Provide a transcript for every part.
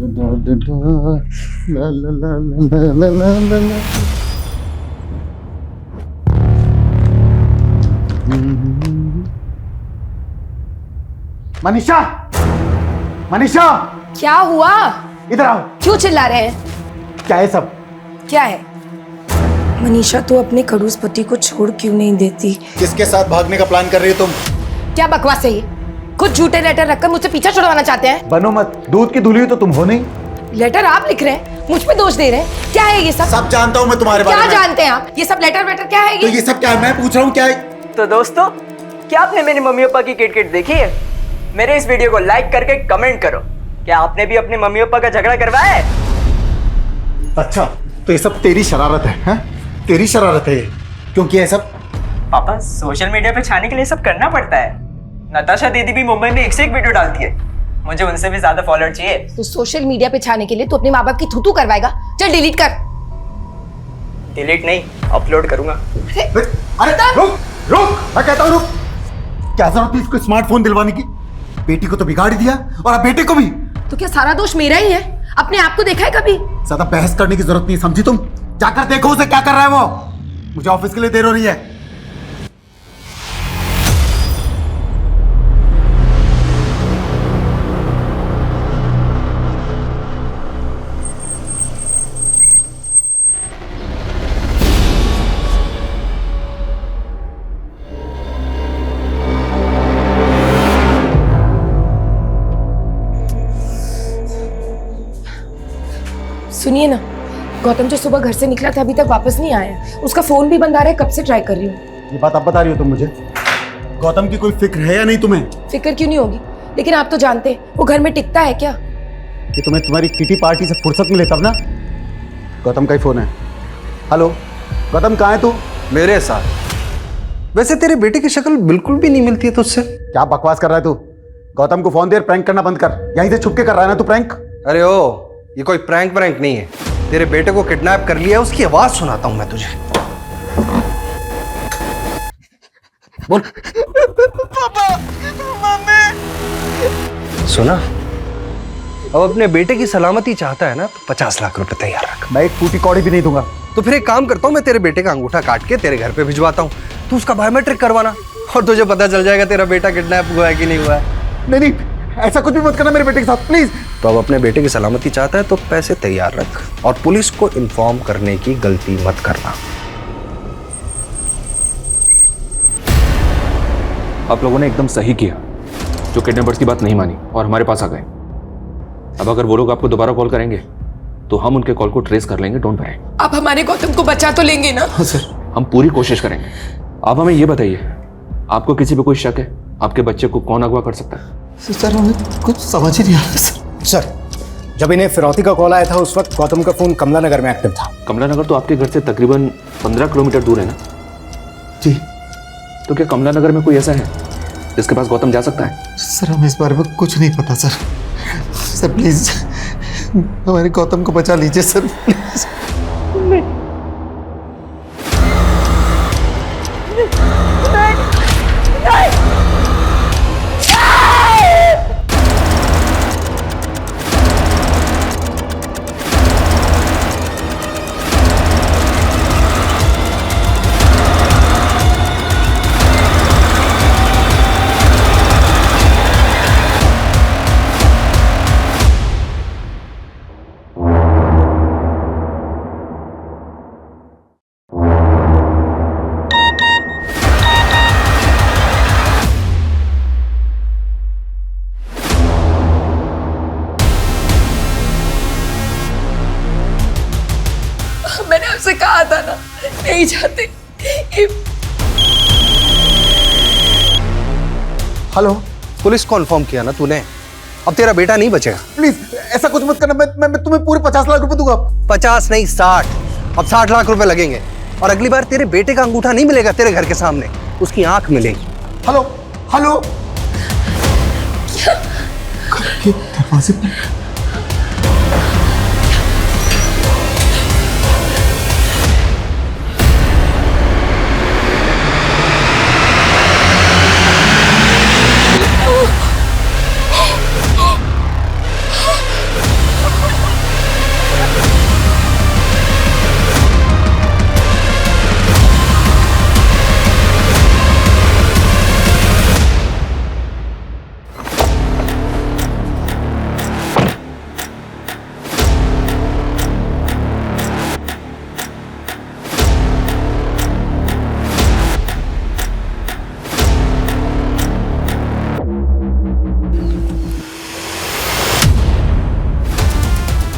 मनीषा, मनीषा, क्या हुआ? इधर आओ। क्यों चिल्ला रहे हैं? क्या है सब? क्या है? मनीषा, तू अपने खड़ूस पति को छोड़ क्यों नहीं देती? किसके साथ भागने का प्लान कर रही हो तुम? क्या बकवास है ये? खुद झूठे लेटर रखकर मुझसे पीछा छुड़वाना चाहते हैं। बनो मत, दूध की धुली तो तुम हो नहीं। लेटर आप लिख रहे हैं, मुझ पे दोष दे रहे हैं। क्या है ये सब? सब जानता हूँ मैं तुम्हारे बारे में। क्या जानते हैं आप? ये सब लेटर वेटर क्या है? तो ये सब क्या है? मैं पूछ रहा हूँ क्या है? तो दोस्तों, क्या आपने मेरे मम्मी पापा की किट देखी है? मेरे इस वीडियो को लाइक करके कमेंट करो। क्या आपने भी अपने मम्मी पापा का झगड़ा करवाया है? अच्छा, तो ये सब तेरी शरारत है? तेरी शरारत है ये? क्योंकि ये सब पापा, सोशल मीडिया पे छाने के लिए सब करना पड़ता है। नताशा दीदी भी मुंबई में एक से एक वीडियो डालती है। मुझे उनसे भी ज्यादा फॉलोअर चाहिए। तो सोशल मीडिया पे छाने के लिए तो अपने माँ बाप की थूथू करवाएगा। चल डिलीट कर। डिलीट नहीं, अपलोड करूंगा। अरे रुक रुक, मैं कहता हूँ रुक। क्या जरूरत थी इसको स्मार्टफोन दिलवाने की? बेटी को तो बिगाड़ दिया और अब बेटे को भी। तो क्या सारा दोष मेरा ही है? अपने आप को देखा है कभी? ज्यादा बहस करने की जरूरत नहीं, समझी तुम? जाकर देखो उसे क्या कर रहा है वो। मुझे ऑफिस के लिए देर हो रही है। सुनिए ना, गौतम जो सुबह घर से निकला था अभी तक वापस नहीं आया। उसका फोन भी बंद आ रहा है, कब से ट्राई कर रही हूँ। ये बात अब बता रही हो तुम मुझे? गौतम की कोई फिक्र है या नहीं तुम्हें? फिक्र क्यों नहीं होगी, लेकिन आप तो जानते हैं वो घर में टिकता है क्या? कि तुम्हें तुम्हारी किटी पार्टी से फुर्सत मिले तब ना। गौतम का ही फोन है। हेलो गौतम, कहाँ है तू? मेरे साथ। वैसे तेरे बेटे की शक्ल बिल्कुल भी नहीं मिलती है तुझसे। क्या बकवास कर रहा है तू? गौतम को फोन दे, प्रैंक करना बंद कर। यहीं से छुप के कर रहा है ना तू प्रैंक? अरे ओ, ये कोई प्रैंक नहीं है। तेरे बेटे को किडनैप कर लिया है, उसकी आवाज सुनाता हूं मैं तुझे। बोल। पापा, मम्मी। सुना? अब अपने बेटे की सलामती चाहता है ना, तो 50 लाख रुपए तैयार रख। मैं एक फूटी कौड़ी भी नहीं दूंगा। तो फिर एक काम करता हूँ, मैं तेरे बेटे का अंगूठा काट के तेरे घर पे भिजवाता हूँ। तू उसका बायोमेट्रिक करवाना और तुझे पता चल जाएगा तेरा बेटा किडनैप हुआ है कि नहीं हुआ है। नहीं, ऐसा कुछ भी मत करना मेरे बेटे के साथ प्लीज। तो अब अपने बेटे की सलामती चाहता है तो पैसे तैयार रख और पुलिस को इन्फॉर्म करने की गलती मत करना। आप लोगों ने एकदम सही किया जो किडनैपर्स की बात नहीं मानी और हमारे पास आ गए। अब अगर वो लोग आपको दोबारा कॉल करेंगे तो हम उनके कॉल को ट्रेस कर लेंगे। Don't worry. आप हमारे गौतम को बचा तो लेंगे ना? हाँ सर, हम पूरी कोशिश करेंगे। आप हमें ये बताइए, आपको किसी पे कोई शक है? आपके बच्चे को कौन अगवा कर सकता है? सर हमें कुछ समझ ही नहीं आ रहा। सर, जब इन्हें फिरौती का कॉल आया था उस वक्त गौतम का फोन कमला नगर में एक्टिव था। कमला नगर तो आपके घर से तकरीबन 15 किलोमीटर दूर है ना? जी। तो क्या कमला नगर में कोई ऐसा है जिसके पास गौतम जा सकता है? सर हमें इस बारे में कुछ नहीं पता सर। सर प्लीज हमारे गौतम को बचा लीजिए सर, प्लीज। मैंने आपसे कहा था ना, नहीं जाते। हेलो, पुलिस को इन्फॉर्म किया ना तूने? अब तेरा बेटा नहीं बचेगा। प्लीज ऐसा कुछ मत करना। मैं तुम्हें पूरे 50 लाख रुपए दूंगा। 50 नहीं 60। अब 60 लाख रुपए लगेंगे और अगली बार तेरे बेटे का अंगूठा नहीं मिलेगा तेरे घर के सामने, उसकी आंख मिलेगी। हेलो हेलो, दरवाजे पर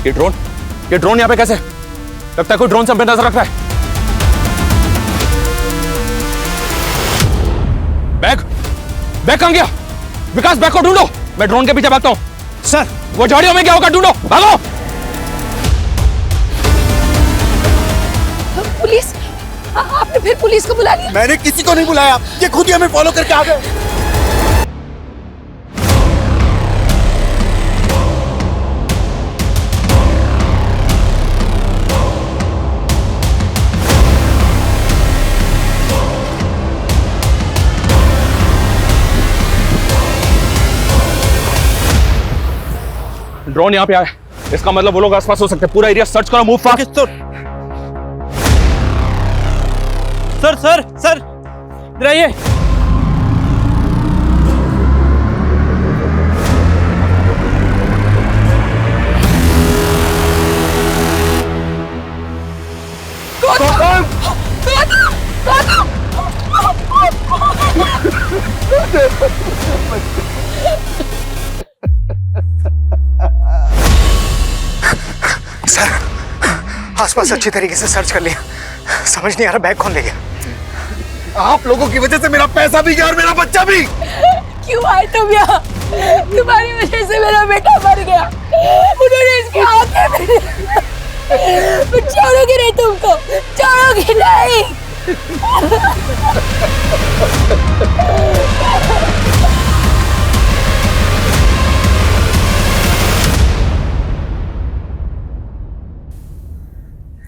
ये ड्रोन यहाँ पे कैसे? लगता है कोई ड्रोन से हम पे नजर रख रहा है। बैग कहां गया? विकास, बैग को ढूंढो, मैं ड्रोन के पीछे भागता हूं। सर, वो झाड़ियों में क्या होगा, ढूंढो, भागो। पुलिस? आपने फिर पुलिस को बुला लिया? मैंने किसी को नहीं बुलाया, ये खुद ही हमें फॉलो करके आ गए। ड्रोन यहाँ पे आया, इसका मतलब वो लोग आसपास हो सकते हैं। पूरा एरिया सर्च करो, मूव फास्ट। सर इधर आइए। सर, आसपास अच्छी तरीके से सर्च कर लिया, समझ नहीं आ रहा बैग कौन ले गया। आप लोगों की वजह से मेरा पैसा भी गया और मेरा बच्चा भी। क्यों आए तुम यहाँ? तुम्हारी वजह से मेरा बेटा मर गया, उन्होंने इसकी आंखें छोड़ोगे नहीं, तुमको छोड़ोगे नहीं।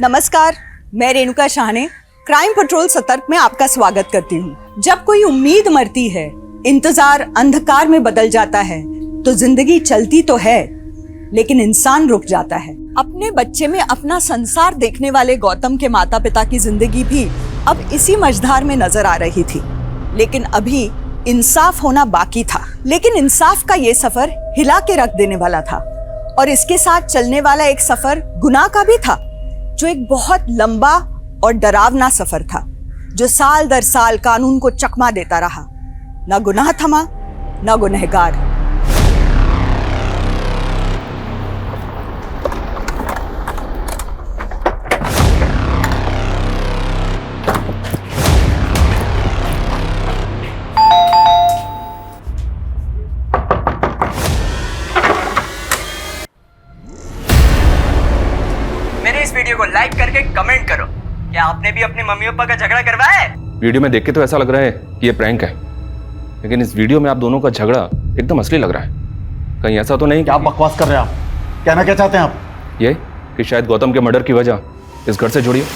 नमस्कार, मैं रेणुका शाहने क्राइम पेट्रोल सतर्क में आपका स्वागत करती हूँ। जब कोई उम्मीद मरती है, इंतजार अंधकार में बदल जाता है, तो जिंदगी चलती तो है लेकिन इंसान रुक जाता है। अपने बच्चे में अपना संसार देखने वाले गौतम के माता पिता की जिंदगी भी अब इसी मझधार में नजर आ रही थी, लेकिन अभी इंसाफ होना बाकी था। लेकिन इंसाफ का ये सफर हिला के रख देने वाला था और इसके साथ चलने वाला एक सफर गुनाह का भी था, जो एक बहुत लंबा और डरावना सफर था, जो साल दर साल कानून को चकमा देता रहा। न गुनाह थमा, न गुनहगार। मेरे इस वीडियो को लाइक करके कमेंट करो, क्या आपने भी अपने मम्मी पापा का झगड़ा करवाया है? वीडियो में देख के तो ऐसा लग रहा है कि ये प्रैंक है, लेकिन इस वीडियो में आप दोनों का झगड़ा एकदम असली लग रहा है। कहीं ऐसा तो नहीं क्या बकवास कर रहे हैं आप? कहना क्या चाहते हैं आप? ये कि शायद गौतम के मर्डर की वजह इस घर से जुड़ी है।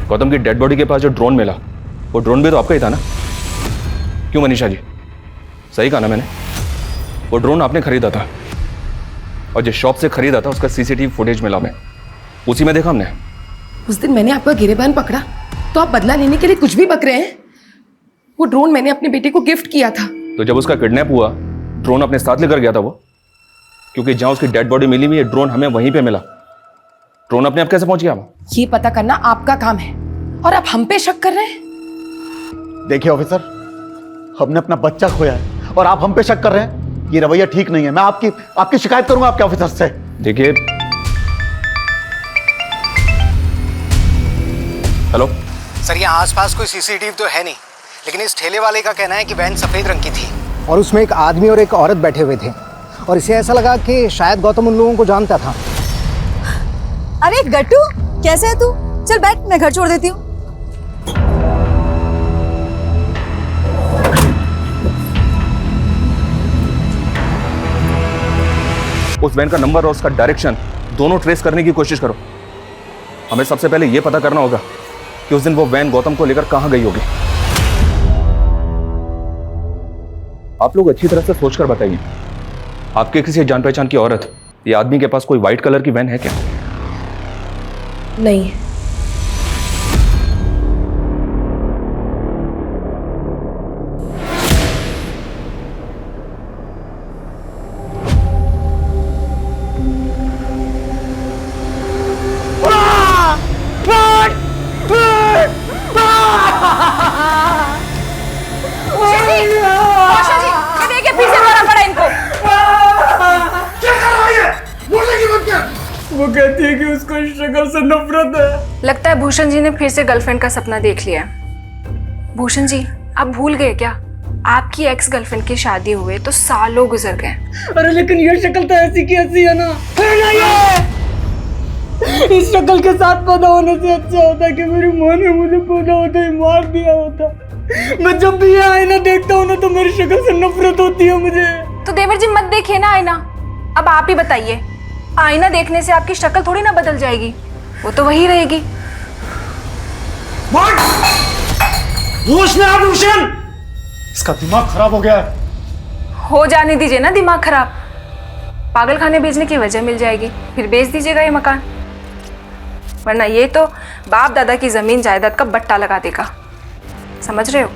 गौतम की डेड बॉडी के पास जो ड्रोन मिला, वो ड्रोन भी तो आपका ही था ना? क्यों मनीषा जी, सही कहा ना मैंने? वो ड्रोन आपने खरीदा था और जिस शॉप से खरीदा था उसका सीसीटीवी फुटेज मिला, मैं उसी में देखा हमने। उस दिन मैंने आपका गिरेबान पकड़ा तो आप बदला लेने के लिए कुछ भी बक रहे हैं। वो ड्रोन मैंने अपने बेटे को गिफ्ट किया था। तो जब उसका किडनैप हुआ, ड्रोन अपने साथ लेकर गया था वो, क्योंकि जहां उसकी डेड बॉडी मिली हुई है, ड्रोन हमें वहीं पे मिला। ड्रोन अपने आप कैसे पहुंच गया? ये पता करना आपका काम है और आप हम पे शक कर रहे हैं। देखिए ऑफिसर, हमने अपना बच्चा खोया है और आप हम पे शक कर रहे हैं, ये रवैया ठीक नहीं है। मैं आपकी शिकायत करूंगा आपके ऑफिसर से। देखिए, हेलो सर, यहाँ आसपास कोई सीसीटीवी तो है नहीं, लेकिन इस ठेले वाले का कहना है कि वैन सफेद रंग की थी और उसमें एक आदमी और एक औरत बैठे हुए थे और इसे ऐसा लगा कि शायद गौतम उन लोगों को जानता था। अरे गट्टू, कैसे है तू? चल बैठ, मैं घर छोड़ देती हूँ। उस वैन का नंबर और उसका डायरेक्शन दोनों ट्रेस करने की कोशिश करो। हमें सबसे पहले यह पता करना होगा कि उस दिन वो वैन गौतम को लेकर कहां गई होगी। आप लोग अच्छी तरह से सोचकर बताइए, आपके किसी जान पहचान की औरत या आदमी के पास कोई व्हाइट कलर की वैन है क्या? नहीं। क्या कर रहा है? वो कहती है कि उसको इस शक्ल से नफरत है। लगता है भूषण जी ने फिर से गर्लफ्रेंड का सपना देख लिया है। भूषण जी, आप भूल गए क्या? आपकी एक्स गर्लफ्रेंड की शादी हुए तो सालों गुजर गए। अरे लेकिन ये शक्ल तो ऐसी की ऐसी है ना ये। इस शक्ल के साथ पैदा होने से अच्छा होता कि मेरी माँ ने मुझे पैदा होते ही मार दिया होता। मैं जब भी ये आईना देखता हूँ ना तो मेरी शक्ल से नफरत होती है मुझे। तो देवर जी मत देखिए ना आईना। अब आप ही बताइए, आईना देखने से आपकी शक्ल थोड़ी ना बदल जाएगी, वो तो वही रहेगी। होश में आप भूषण, इसका दिमाग खराब हो गया है। हो जाने दीजिए ना दिमाग खराब। पागल खाने भेजने की वजह मिल जाएगी, फिर बेच दीजिएगा ये मकान, वरना ये तो बाप दादा की जमीन जायदाद का बट्टा लगा देगा। समझ रहे हो?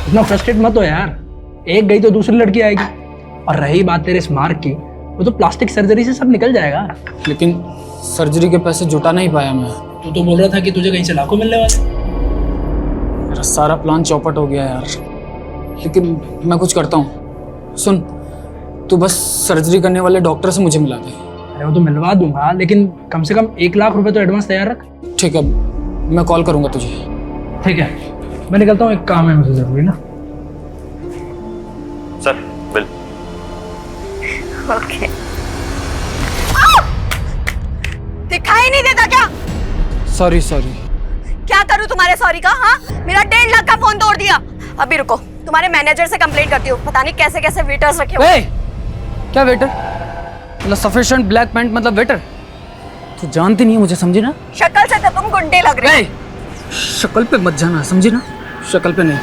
इतना फ्रस्ट्रेट मत हो यार, एक गई तो दूसरी लड़की आएगी। और रही बात तेरे स्मार्ट की, वो तो प्लास्टिक सर्जरी से सब निकल जाएगा। लेकिन सर्जरी के पैसे जुटा नहीं पाया मैं। तू तो बोल रहा था कि तुझे कहीं से लाखों मिलने वाले। मेरा सारा प्लान चौपट हो गया यार। लेकिन मैं कुछ करता हूँ। सुन, तू बस सर्जरी करने वाले डॉक्टर से मुझे मिला दे। अरे वो तो मिलवा दूंगा, लेकिन कम से कम 1 लाख रुपए तो एडवांस तैयार रख। ठीक है, मैं कॉल करूँगा तुझे। ठीक है, मैं निकलता हूँ, एक काम है मुझे जरूरी ना। Sir bill. ओके। दिखाई नहीं देता क्या? सॉरी। क्या करूं तुम्हारे सॉरी का? हाँ, मेरा 1.5 लाख का फोन तोड़ दिया। अभी रुको, तुम्हारे मैनेजर से कंप्लेंट करती हूँ। पता नहीं कैसे कैसे वेटर्स रखे हुए। क्या वेटर? मतलब सफिशिएंट ब्लैक पैंट मतलब वेटर? तू जानती नहीं है मुझे, समझी ना? शक्ल से तो तुम गुंडे लग रहे हो। शक्ल पे मत जाना, समझी ना? शक्ल पे नहीं।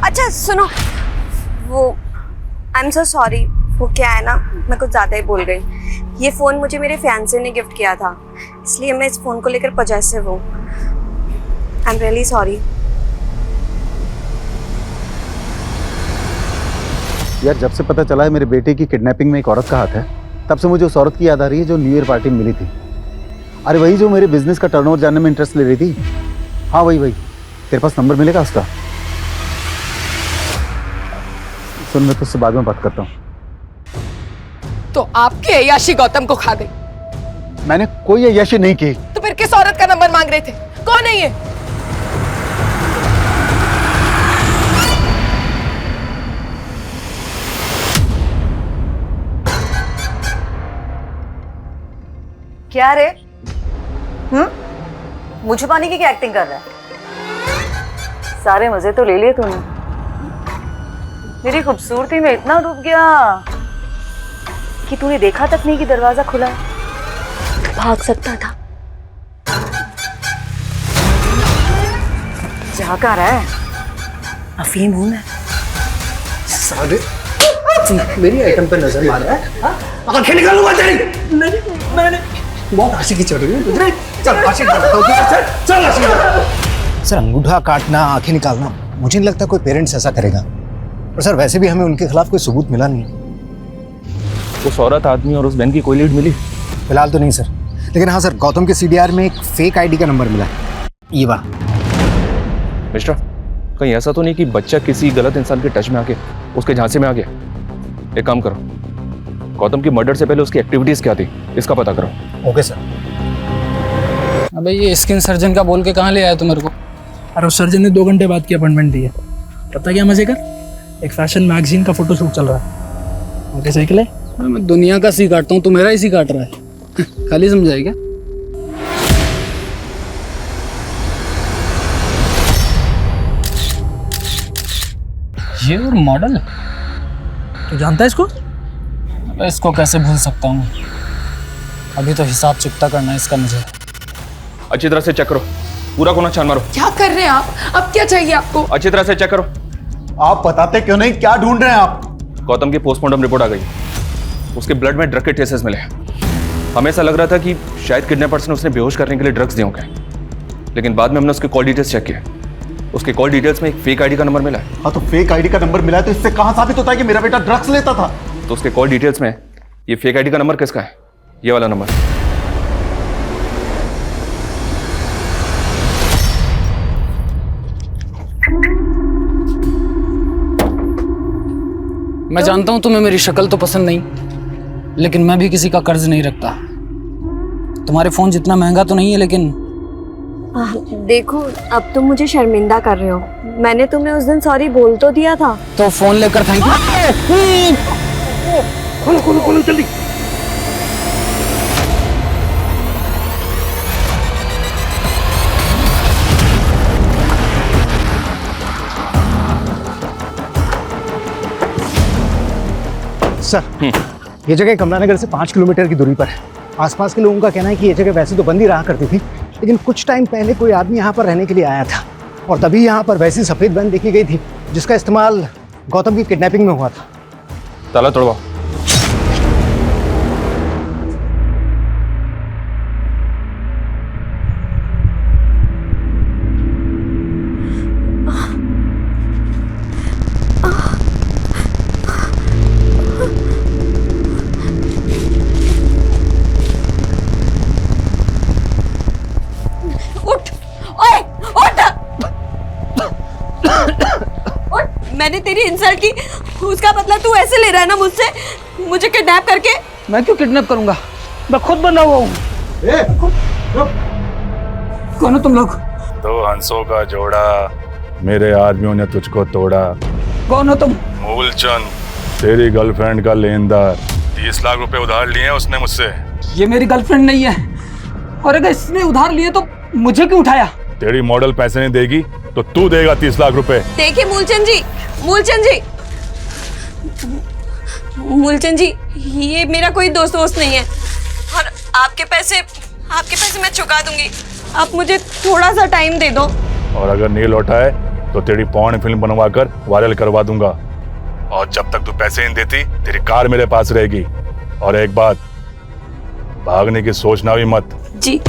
अच्छा सुनो, वो आई एम सो सॉरी। वो क्या है ना, मैं कुछ ज़्यादा ही बोल गई। ये फ़ोन मुझे मेरे फियांसे ने गिफ्ट किया था, इसलिए मैं इस फ़ोन को लेकर पजेसिव हूँ। I am really sorry. यार जब से पता चला है मेरे बेटे की किडनैपिंग में एक औरत का हाथ है, तब से मुझे उस औरत की याद आ रही है जो न्यू ईयर पार्टी में मिली थी। अरे वही जो मेरे बिजनेस का टर्नओवर जानने में इंटरेस्ट ले रही थी। हाँ वही। तेरे पास नंबर मिलेगा उसका? सुन, मैं तुझसे बाद में बात करता हूँ। तो आपकी अय्याशी गौतम को खा गई। मैंने कोई अय्याशी नहीं की। तो फिर किस औरत का नंबर मांग रहे थे? कौन है ये? क्या रे? मुझे पाने की क्या एक्टिंग कर रहा है? सारे मजे तो ले लिए तूने। मेरी खूबसूरती में इतना डूब गया कि तूने देखा तक नहीं कि दरवाजा खुला है। भाग सकता था। जा कहाँ रहा है? अफीम हूं मैं। सारे मेरी आइटम पे नजर मार रहा है। आंखें निकालूंगा तेरी। मैंने बहुत आशिकी चढ़ रही है तुझे। चल आशिक करता हूं। चल आशिक। सर अंगूठा काटना, आंखें निकालना, मुझे नहीं लगता कोई पेरेंट्स ऐसा करेगा। और सर वैसे भी हमें उनके खिलाफ कोई सबूत मिला नहीं। उस औरत, आदमी और उस बहन की कोई लीड मिली? फिलहाल तो नहीं सर, लेकिन हाँ सर, गौतम के सीडीआर में एक फेक आईडी का नंबर मिला है। ये वाह। मिस्टर, कहीं ऐसा तो नहीं कि बच्चा किसी गलत इंसान के टच में आके उसके झांसे में आ गया? एक काम करो, गौतम की मर्डर से पहले उसकी एक्टिविटीज क्या थी इसका पता करो। Okay sir. अबे ये स्किन सर्जन का बोल के कहाँ ले आया तू मेरे को? अरे उस सर्जन ने 2 घंटे बाद की अपॉइंटमेंट दी है। पता क्या मजे कर, एक फैशन मैगजीन का फोटोशूट चल रहा है। ओके सही के लिए मैं दुनिया का सी काटता हूँ, तू मेरा ही सी काट रहा है। खाली समझाए क्या? ये और मॉडल? तू जानता है इसको? इसको कैसे भूल सकता हूँ? अभी तो हिसाब चुकता करना है इसका मुझे। अच्छी तरह से चेक करो, पूरा कोना छान मारो। क्या कर रहे हैं आप? अब क्या चाहिए आपको? अच्छी तरह से चेक करो। आप बताते क्यों नहीं, क्या ढूंढ रहे हैं आप? गौतम की पोस्टमार्टम रिपोर्ट आ गई, उसके ब्लड में ड्रग के ट्रेसेस मिले। हमें ऐसा लग रहा था कि शायद किडनैपर्स ने उसने बेहोश करने के लिए ड्रग्स दिए होंगे, लेकिन बाद में हमने उसके कॉल डिटेल्स चेक किए। उसके कॉल डिटेल्स में एक फेक आईडी का नंबर मिला है। हाँ तो फेक आईडी का नंबर मिला है तो इससे कहां साबित होता है कि मेरा बेटा ड्रग्स लेता था? तो उसके कॉल डिटेल्स में ये फेक आईडी का नंबर किसका है? ये वाला नंबर। मैं जानता हूँ तुम्हें मेरी शक्ल तो पसंद नहीं, लेकिन मैं भी किसी का कर्ज नहीं रखता। तुम्हारे फोन जितना महंगा तो नहीं है, लेकिन देखो अब तुम मुझे शर्मिंदा कर रहे हो। मैंने तुम्हें उस दिन सॉरी बोल तो दिया था। तो फोन लेकर थैंक यू। खोलो खोलो खोलो जल्दी। सर, ये जगह कमलानगर से 5 किलोमीटर की दूरी पर है। आसपास के लोगों का कहना है कि ये जगह वैसे तो बंद ही रहा करती थी, लेकिन कुछ टाइम पहले कोई आदमी यहाँ पर रहने के लिए आया था और तभी यहाँ पर वैसी सफ़ेद वैन देखी गई थी जिसका इस्तेमाल गौतम की किडनैपिंग में हुआ था। ताला तोड़वाओ। मैंने तेरी इंसल्ट की, उसका बदला तू ऐसे ले रहा है ना मुझसे, मुझे किडनैप करके। मैं क्यों किडनैप करूंगा? मैं खुद बंधा हुआ हूँ। कौन हो तुम लोग? 2 हंसों का जोड़ा, मेरे आदमियों ने तुझको तोड़ा। कौन हो तुम? मूलचंद, तेरी गर्लफ्रेंड का लेनदार। 30 लाख रुपए उधार लिए हैं उसने मुझसे। ये मेरी गर्लफ्रेंड नहीं है, और अगर इसने उधार लिए तो मुझे क्यों उठाया? तेरी मॉडल पैसे नहीं देगी तो तू देगा 30 लाख रुपए। देखिए मूलचंद जी, मूलचंद जी, ये मेरा कोई दोस्त नहीं है, और आपके पैसे मैं चुका दूंगी। आप मुझे थोड़ा सा टाइम दे दो। और अगर नहीं लौटाए तो तेरी पॉर्न फिल्म बनवा कर वायरल करवा दूंगा। और जब तक तू पैसे नहीं देती तेरी कार मेरे पास रहेगी। और एक बात, भागने की सोचना भी मत। जी।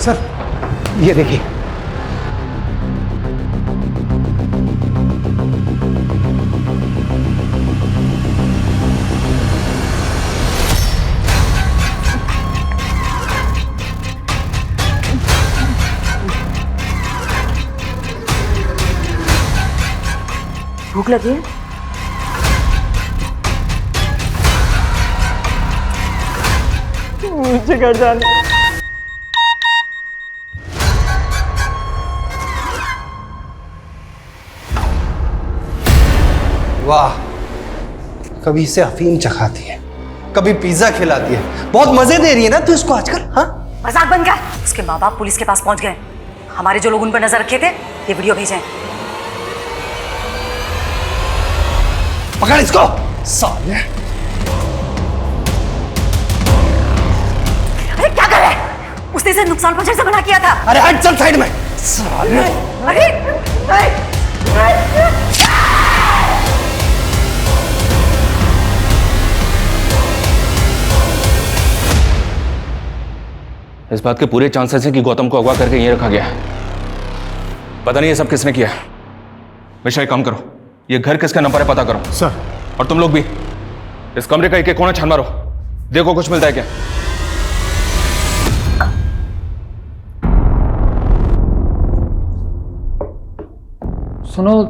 सर, ये देखिए। भूख लगी है? मुझे घर जाना। वाह, कभी इसे अफीम चखाती है, कभी पिज्जा खिलाती है। बहुत मजे दे रही है ना तू इसको आजकल। हाँ, मजाक बन गया। उसके माँ बाप पुलिस के पास पहुंच गए। हमारे जो लोग उन पर नजर रखे थे, ये वीडियो भेजे। पकड़ इसको साले। अरे क्या कर रहा है? उसने इसे नुकसान पहुंचाने से मना किया था। अरे हट, चल साइड में साले। इस बात के पूरे चांसेस हैं कि गौतम को अगवा करके यहीं रखा गया है। पता नहीं ये सब किसने किया है। मिश्रा, एक काम करो, ये घर किसका नंबर है पता करो। सर। और तुम लोग भी इस कमरे का एक कोना छान मारो, देखो कुछ मिलता है क्या। सुनो,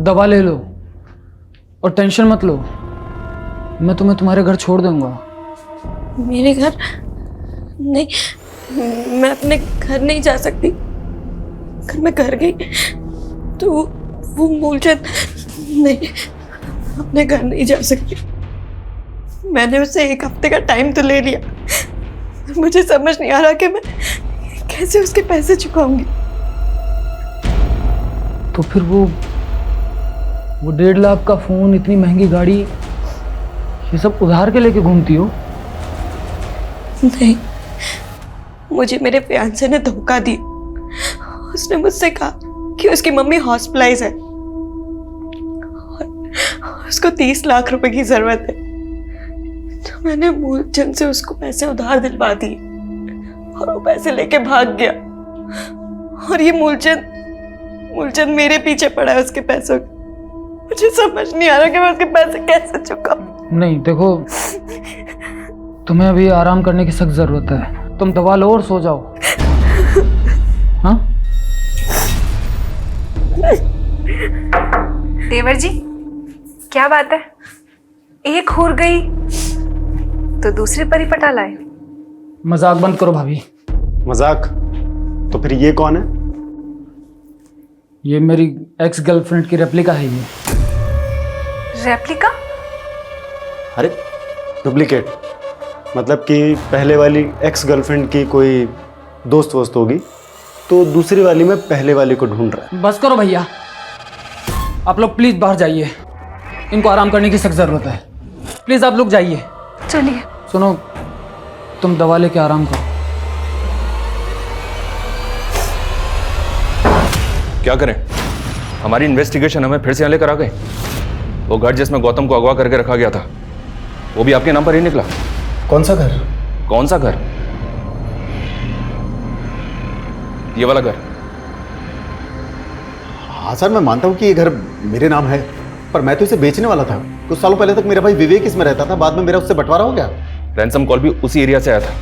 दवा ले लो और टेंशन मत लो। मैं तुम्हें तुम्हारे घर छोड़ दूंगा। मेरे घर नहीं, मैं अपने घर नहीं जा सकती। अगर मैं घर गई तो वो मूलचंद, नहीं, अपने घर नहीं जा सकती। मैंने उससे 1 हफ्ते का टाइम तो ले लिया। मुझे समझ नहीं आ रहा कि मैं कैसे उसके पैसे चुकाऊंगी। तो फिर वो 1.5 लाख का फोन, इतनी महंगी गाड़ी, ये सब उधार के लेके घूमती हो? नहीं, मुझे मेरे फियांसे ने धोखा दिया। उसने मुझसे कहा कि उसकी मम्मी हॉस्पिटलाइज है और उसको 30 लाख रुपए की जरूरत है। तो मैंने मूलचंद से उसको पैसे उधार दिलवा दिए और वो पैसे लेके भाग गया। और ये मूलचंद मेरे पीछे पड़ा है उसके पैसों के। मुझे समझ नहीं आ रहा कि मैं उसके पैसे कैसे चुकाऊं। नहीं देखो, तुम्हें अभी आराम करने की सख्त जरूरत है। तुम दवा लो और सो जाओ। हाँ देवर जी, क्या बात है? एक हुर गई तो दूसरी परी पटा लाए। मजाक बंद करो भाभी। मजाक? तो फिर ये कौन है? ये मेरी एक्स गर्लफ्रेंड की रेप्लिका है। ये रेप्लिका? अरे डुप्लीकेट मतलब कि पहले वाली एक्स गर्लफ्रेंड की कोई दोस्त वोस्त होगी तो दूसरी वाली में पहले वाली को ढूंढ रहा है। बस करो भैया, आप लोग प्लीज बाहर जाइए। इनको आराम करने की सख्त जरूरत है। प्लीज आप लोग जाइए। चलिए। सुनो, तुम दवा लेके आराम करो। क्या करें? हमारी इन्वेस्टिगेशन हमें फिर से यहाँ लेकर आ गए। वो घर जिसमें गौतम को अगवा करके रखा गया था, वो भी आपके नाम पर ही निकला। कौन सा घर? कौन सा घर? ये वाला घर। हाँ सर, मैं मानता हूँ कि ये घर मेरे नाम है, पर मैं तो इसे बेचने वाला था। कुछ सालों पहले तक मेरा भाई विवेक इसमें रहता था, बाद में मेरा उससे बंटवारा हो गया। रैंसम कॉल भी उसी एरिया से आया था।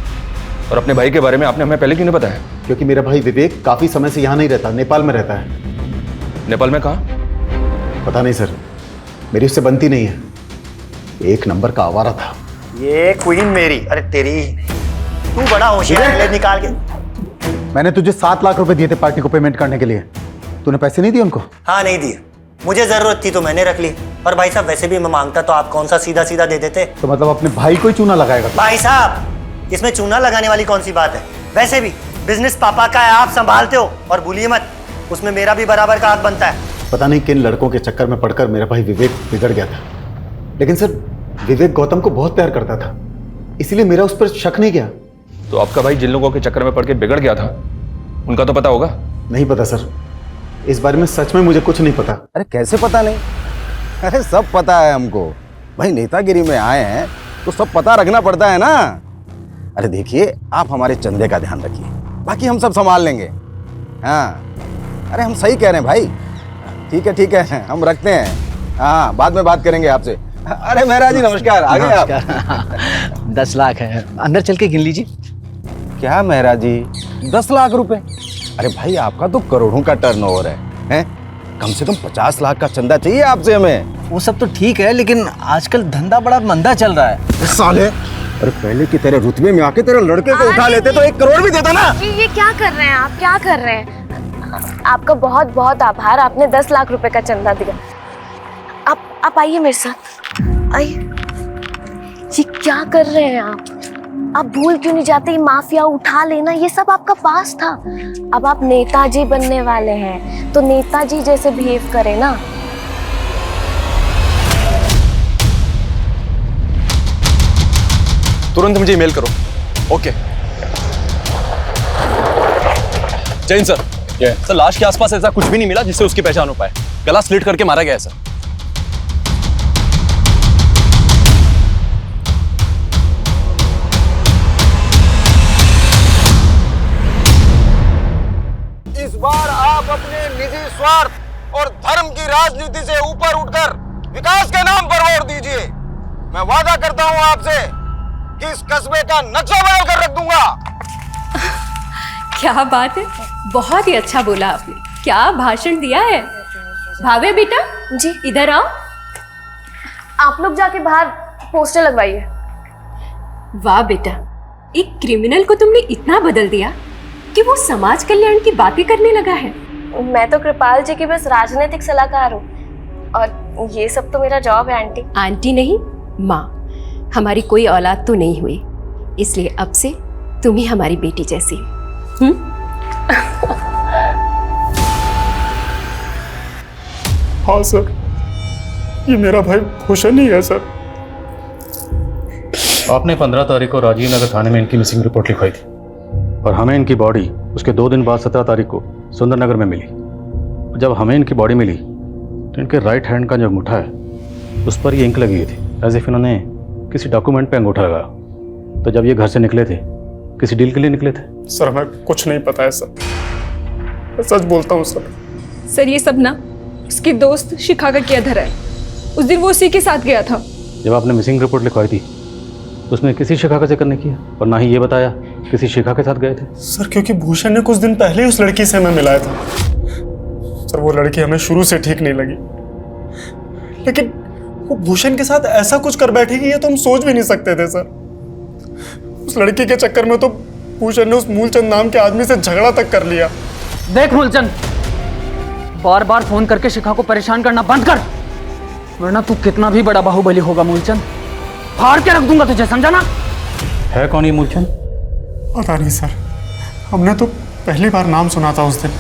और अपने भाई के बारे में आपने हमें पहले क्यों नहीं बताया? क्योंकि मेरा भाई विवेक काफी समय से यहाँ नहीं रहता, नेपाल में रहता है। नेपाल में कहाँ? पता नहीं सर, मेरी उससे बनती नहीं है। एक नंबर का आवारा था ये क्वीन मेरी। अरे तेरी, तू बड़ा होशियार है। निकाल के। मैंने तुझे 7 लाख रुपए दिए थे पार्टी को पेमेंट करने के लिए। तूने पैसे नहीं दिए उनको? हाँ नहीं दिए, मुझे जरूरत थी तो मैंने रख ली। और भाई साहब वैसे भी मैं मांगता तो आप कौन सा सीधा सीधा दे देते। तो मतलब अपने भाई को ही चूना लगाएगा? भाई साहब, इसमें चूना लगाने वाली कौन सी बात है? वैसे भी बिजनेस पापा का है, आप संभालते हो। और भूलिए मत, उसमें मेरा भी बराबर का हक बनता है। पता नहीं किन लड़कों के चक्कर में पड़कर मेरा भाई विवेक बिगड़ गया था। लेकिन सर, विवेक गौतम को बहुत प्यार करता था, इसलिए मेरा उस पर शक नहीं गया। तो आपका भाई जिन लोगों के चक्कर में पड़ के बिगड़ गया था, उनका तो पता होगा? नहीं पता सर, इस बारे में सच में मुझे कुछ नहीं पता। अरे कैसे पता नहीं? अरे सब पता है हमको। भाई नेतागिरी में आए हैं तो सब पता रखना पड़ता है ना। अरे देखिए, आप हमारे चंदे का ध्यान रखिए, बाकी हम सब संभाल लेंगे। हाँ, अरे हम सही कह रहे हैं भाई। ठीक है, हम रखते हैं। हाँ, बाद में बात करेंगे आपसे। अरे मेहरा जी नमस्कार, आ गए आप? 10 लाख है, अंदर चल के गिन लीजिए। क्या मेहरा जी, 10 लाख रुपए? अरे भाई आपका तो करोड़ों का टर्नओवर है? कम से कम 50 लाख का चंदा चाहिए आपसे हमें। वो सब तो ठीक है, लेकिन आजकल धंधा बड़ा मंदा चल रहा है। साले, अरे पहले की तेरे रुतबे में आके तेरे लड़के को उठा लेते तो 1 करोड़ भी देता ना। ये क्या कर रहे हैं आप? क्या कर रहे हैं? आपका बहुत बहुत आभार, आपने 10 लाख रुपए का चंदा दिया। आप आइए मेरे साथ, आइए। ये क्या कर रहे हैं आप? आप भूल क्यों नहीं जाते? ये माफिया उठा लेना, ये सब आपका पास था। अब आप नेताजी बनने वाले हैं, तो नेताजी जैसे बिहेव करें ना। तुरंत मुझे ईमेल करो। ओके। जैन सर, सर लाश के आसपास ऐसा कुछ भी नहीं मिला जिससे उसकी पहचान हो पाए। गला स्लिट करके मारा गया है सर। इस बार आप अपने निजी स्वार्थ और धर्म की राजनीति से ऊपर उठकर विकास के नाम पर वोट दीजिए। मैं वादा करता हूं आपसे कि इस कस्बे का नक्शा बदल कर रख दूंगा। क्या बात है, बहुत ही अच्छा बोला आपने। क्या भाषण दिया है। भावे बेटा जी, इधर आओ। आप लोग जाके बाहर पोस्टर लगवाइए। वाह बेटा, एक क्रिमिनल को तुमने इतना बदल दिया कि वो समाज कल्याण की बातें करने लगा है। मैं तो कृपाल जी की बस राजनीतिक सलाहकार हूँ, और ये सब तो मेरा जॉब है आंटी। आंटी नहीं, माँ। हमारी कोई औलाद तो नहीं हुई, इसलिए अब से तुम ही हमारी बेटी जैसी। हाँ सर, ये मेरा भाई भूषण ही है सर। आपने 15 तारीख को राजीव नगर थाने में इनकी मिसिंग रिपोर्ट लिखवाई थी और हमें इनकी बॉडी उसके 2 दिन बाद 17 तारीख को सुंदरनगर में मिली। जब हमें इनकी बॉडी मिली तो इनके राइट हैंड का जो अंगूठा है उस पर ये इंक लगी हुई थी, एज इफ इन्होंने किसी डॉक्यूमेंट पे अंगूठा लगा, तो जब ये घर से निकले थे किसी डील के लिए निकले थे? सर हमें कुछ नहीं पता है सर, मैं सच बोलता हूँ सर। सर ये सब ना उसकी दोस्त शिखा का किया धरा है। उस दिन वो उसी के साथ गया था। जब आपने मिसिंग रिपोर्ट लिखवाई थी तो उसमें किसी शिखा का जिक्र नहीं किया और ना ही ये बताया किसी शिखा के साथ गए थे। सर क्योंकि भूषण ने कुछ दिन पहले ही उस लड़की से हमें मिलाया था सर। वो लड़की हमें शुरू से ठीक नहीं लगी, लेकिन वो भूषण के साथ ऐसा कुछ कर बैठेगी ये तो हम सोच भी नहीं सकते थे सर। उस लड़की के चक्कर में तो भूषण ने उस मूलचंद नाम के आदमी से झगड़ा तक कर लिया। देख मूलचंद, बार बार फोन करके शिखा को परेशान करना बंद कर, वरना तू कितना भी बड़ा बाहुबली होगा मूलचंद, फाड़ के रख दूंगा तुझे, समझा ना? है कौन ये मूलचंद? पता नहीं सर, हमने तो पहली बार नाम सुना था उस दिन।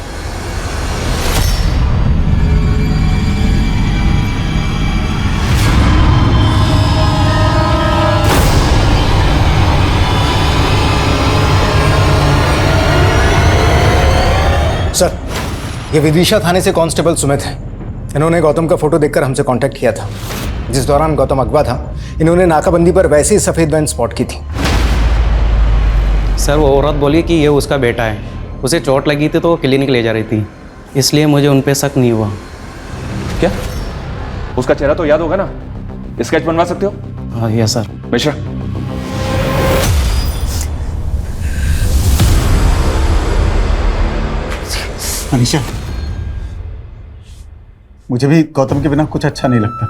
सर, ये विदिशा थाने से कांस्टेबल सुमित है। इन्होंने गौतम का फोटो देखकर हमसे कांटेक्ट किया था। जिस दौरान गौतम अगवा था, इन्होंने नाकाबंदी पर वैसे ही सफ़ेद वैन स्पॉट की थी। सर वो औरत बोली कि ये उसका बेटा है, उसे चोट लगी थी तो वो क्लिनिक ले जा रही थी, इसलिए मुझे उन पे शक नहीं हुआ। क्या उसका चेहरा तो याद होगा ना? स्केच बनवा सकते हो? हाँ यस सर। मिश्रा, मनीषा, मुझे भी गौतम के बिना कुछ अच्छा नहीं लगता।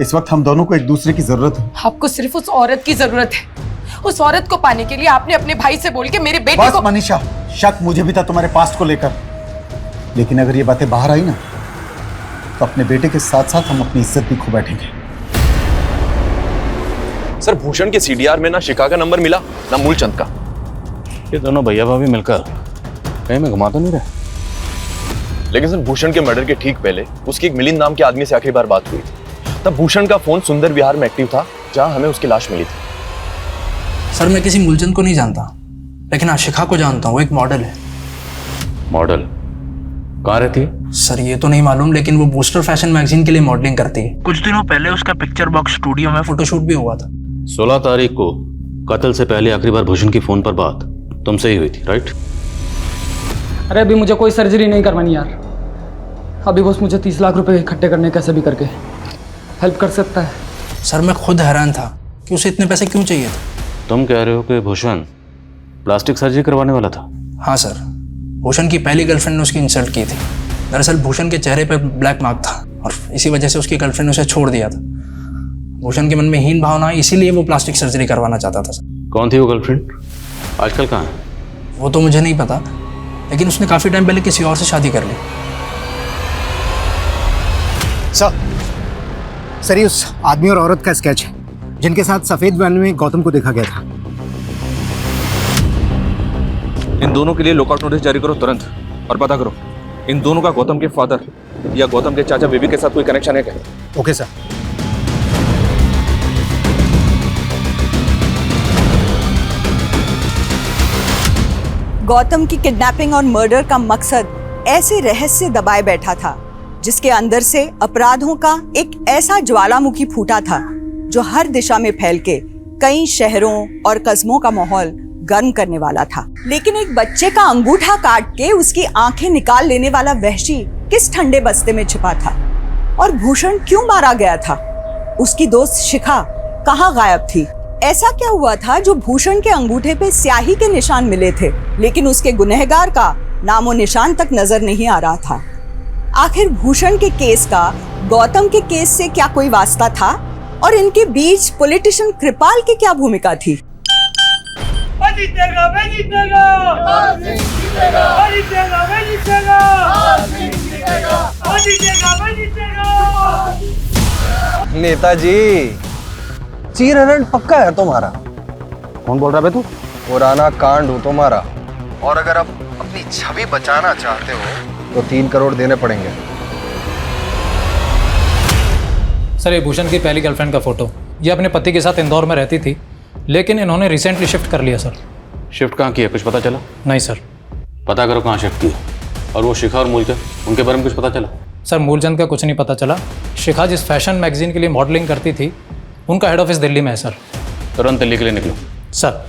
इस वक्त हम दोनों को एक दूसरे की जरूरत है। आपको सिर्फ उस औरत की जरूरत है। उस औरत को पाने के लिए आपने अपने भाई से बोल के मेरे बेटे को। मनीषा, शक मुझे भी था तुम्हारे पास्ट को लेकर, लेकिन अगर ये बातें बाहर आई ना तो अपने बेटे के साथ साथ हम अपनी इज्जत भी खो बैठेंगे। सर भूषण के सीडीआर में ना शिखा का नंबर मिला ना मूलचंद का। ये दोनों भैया भाभी मिलकर कहीं में घुमा तो नहीं रहे? लेकिन सर भूषण के मर्डर के ठीक पहले उसकी एक मिलिंद नाम के आदमी से आखिरी बार बात हुई थी। तब भूषण का फोन सुंदर विहार में एक्टिव था जहां हमें उसकी लाश मिली थी। सर मैं किसी मूलचंद को नहीं जानता, लेकिन हाँ शिखा को जानता हूँ। वो एक मॉडल है। मॉडल? कहाँ रहती है? सर ये तो नहीं मालूम, लेकिन वो बूस्टर फैशन मैगजीन के लिए मॉडलिंग करती है। कुछ दिनों पहले उसका पिक्चर बॉक्स स्टूडियो में फोटोशूट भी हुआ था। 16 तारीख को कत्ल से पहले आखिरी बार भूषण की फोन पर बात तुमसे ही हुई थी, राइट? अरे अभी मुझे कोई सर्जरी नहीं करवानी यार। अभी बस मुझे 30 लाख रुपए इकट्ठे करने कैसे भी करके हेल्प कर सकता है। सर मैं खुद हैरान था कि उसे इतने पैसे क्यों चाहिए थे। तुम कह रहे हो कि भूषण प्लास्टिक सर्जरी करवाने वाला था? हाँ सर, भूषण की पहली गर्लफ्रेंड ने उसकी इंसल्ट की थी। दरअसल भूषण के चेहरे पर ब्लैक मार्क था और इसी वजह से उसकी गर्लफ्रेंड उसे छोड़ दिया था। भूषण के मन में हीन भावना, इसीलिए वो प्लास्टिक सर्जरी करवाना चाहता था। कौन थी वो गर्लफ्रेंड? आजकल कहाँ है? वो तो मुझे नहीं पता, लेकिन उसने काफी टाइम पहले किसी और से शादी कर ली। सर ये उस आदमी और औरत का स्केच है जिनके साथ सफेद वैन में गौतम को देखा गया था। इन दोनों के लिए लुकआउट नोटिस जारी करो तुरंत और पता करो इन दोनों का गौतम के फादर या गौतम के चाचा बेबी के साथ कोई कनेक्शन है क्या? Okay sir. गौतम की किडनैपिंग और मर्डर का मकसद ऐसे रहस्य दबाए बैठा था जिसके अंदर से अपराधों का एक ऐसा ज्वालामुखी फूटा था जो हर दिशा में फैल के कई शहरों और कस्बों का माहौल गर्म करने वाला था। लेकिन एक बच्चे का अंगूठा काट के उसकी आंखें निकाल लेने वाला वहशी किस ठंडे बस्ते में छिपा था? और भूषण क्यों मारा गया था? उसकी दोस्त शिखा कहाँ गायब थी? ऐसा क्या हुआ था जो भूषण के अंगूठे पे स्याही के निशान मिले थे लेकिन उसके गुनहगार का नामो निशान तक नजर नहीं आ रहा था? आखिर भूषण के केस का गौतम के केस से क्या कोई वास्ता था और इनके बीच पॉलिटिशियन कृपाल की क्या भूमिका थी? नेताजी, चीरहरण पक्का है तुम्हारा। कौन बोल रहा है तू? पुराना कांड हो तुम्हारा, और अगर आप अपनी छवि बचाना चाहते हो तो 3 करोड़ देने पड़ेंगे। सर ये भूषण की पहली गर्लफ्रेंड का फोटो, ये अपने पति के साथ इंदौर में रहती थी, लेकिन इन्होंने रिसेंटली शिफ्ट कर लिया। सर शिफ्ट कहाँ किया, कुछ पता चला? नहीं सर। पता करो कहाँ शिफ्ट किया। और वो शिखा और मूलचंद, उनके बारे में कुछ पता चला? सर मूलचंद का कुछ नहीं पता चला। शिखा जिस फैशन मैगजीन के लिए मॉडलिंग करती थी उनका हेड ऑफिस दिल्ली में है सर। तुरंत दिल्ली के लिए निकलो। सर।